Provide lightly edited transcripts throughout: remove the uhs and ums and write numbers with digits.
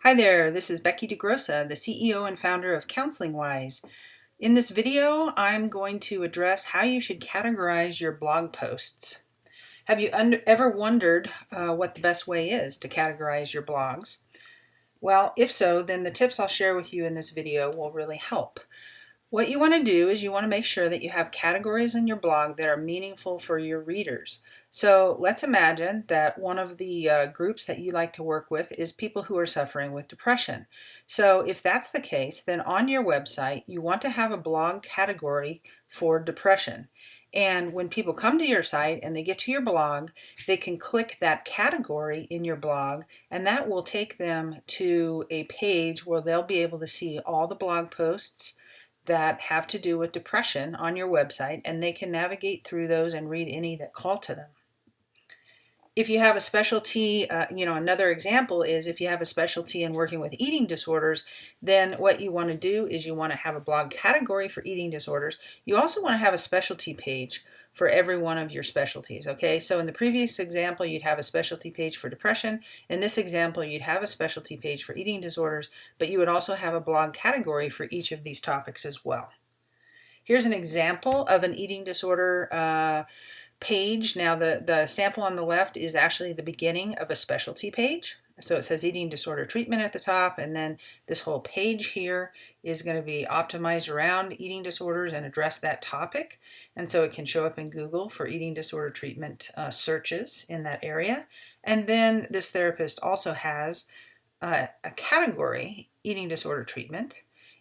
Hi there, this is Becky DeGrossa, the CEO and founder of Counseling-Wise. In this video, I'm going to address how you should categorize your blog posts. Have you ever wondered what the best way is to categorize your blogs? Well, if so, then the tips I'll share with you in this video will really help. What you want to do is you want to make sure that you have categories in your blog that are meaningful for your readers. So let's imagine that one of the groups that you like to work with is people who are suffering with depression. So if that's the case, then on your website, you want to have a blog category for depression. And when people come to your site and they get to your blog, they can click that category in your blog, and that will take them to a page where they'll be able to see all the blog posts that have to do with depression on your website, and they can navigate through those and read any that call to them. If you have a specialty, another example is if you have a specialty in working with eating disorders, then what you want to do is you want to have a blog category for eating disorders. You also want to have a specialty page for every one of your specialties, okay? So in the previous example, you'd have a specialty page for depression. In this example, you'd have a specialty page for eating disorders, but you would also have a blog category for each of these topics as well. Here's an example of an eating disorder page. Now the sample on the left is actually the beginning of a specialty page. So it says eating disorder treatment at the top, and then this whole page here is going to be optimized around eating disorders and address that topic. And so it can show up in Google for eating disorder treatment searches in that area. And then this therapist also has a category, eating disorder treatment.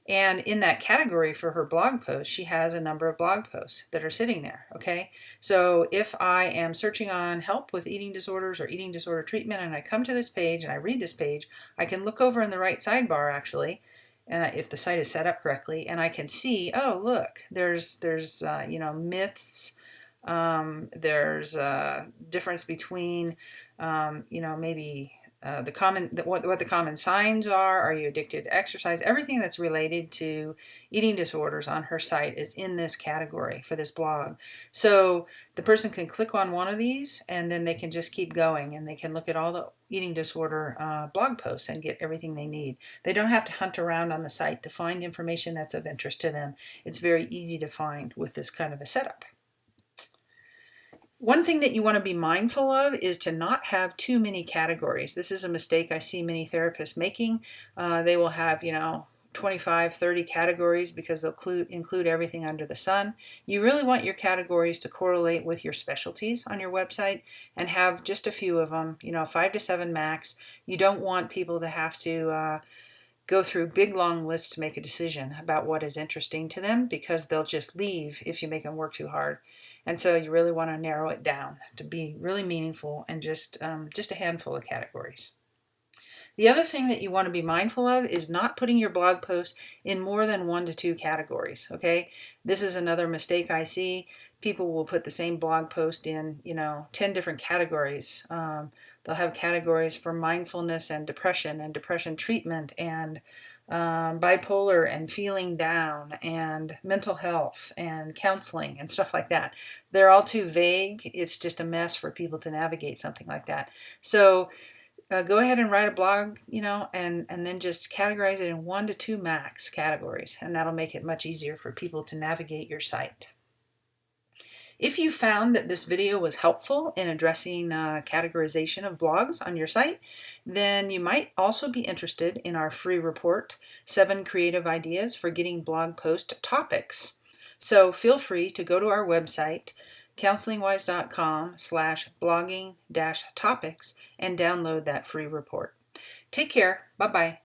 And in that category for her blog post, she has a number of blog posts that are sitting there, okay? So if I am searching on help with eating disorders or eating disorder treatment, and I come to this page and I read this page, I can look over in the right sidebar, actually, if the site is set up correctly, and I can see, oh, look, there's myths, there's a difference between, maybe what the common signs are you addicted to exercise? Everything that's related to eating disorders on her site is in this category for this blog. So the person can click on one of these and then they can just keep going and they can look at all the eating disorder blog posts and get everything they need. They don't have to hunt around on the site to find information that's of interest to them. It's very easy to find with this kind of a setup. One thing that you want to be mindful of is to not have too many categories. This is a mistake I see many therapists making. They will have, 25, 30 categories because they'll include everything under the sun. You really want your categories to correlate with your specialties on your website and have just a few of them, 5 to 7 max. You don't want people to have to go through big long lists to make a decision about what is interesting to them because they'll just leave if you make them work too hard. And so you really want to narrow it down to be really meaningful and just a handful of categories. The other thing that you want to be mindful of is not putting your blog posts in more than 1 to 2 categories, okay? This is another mistake I see. People will put the same blog post in, 10 different categories. They'll have categories for mindfulness and depression treatment and bipolar and feeling down and mental health and counseling and stuff like that. They're all too vague. It's just a mess for people to navigate something like that. So go ahead and write a blog, and then just categorize it in 1 to 2 max categories, and that'll make it much easier for people to navigate your site. If you found that this video was helpful in addressing categorization of blogs on your site, then you might also be interested in our free report, 7 Creative Ideas for Getting Blog Post Topics. So feel free to go to our website, counseling-wise.com/blogging-topics, and download that free report. Take care. Bye-bye.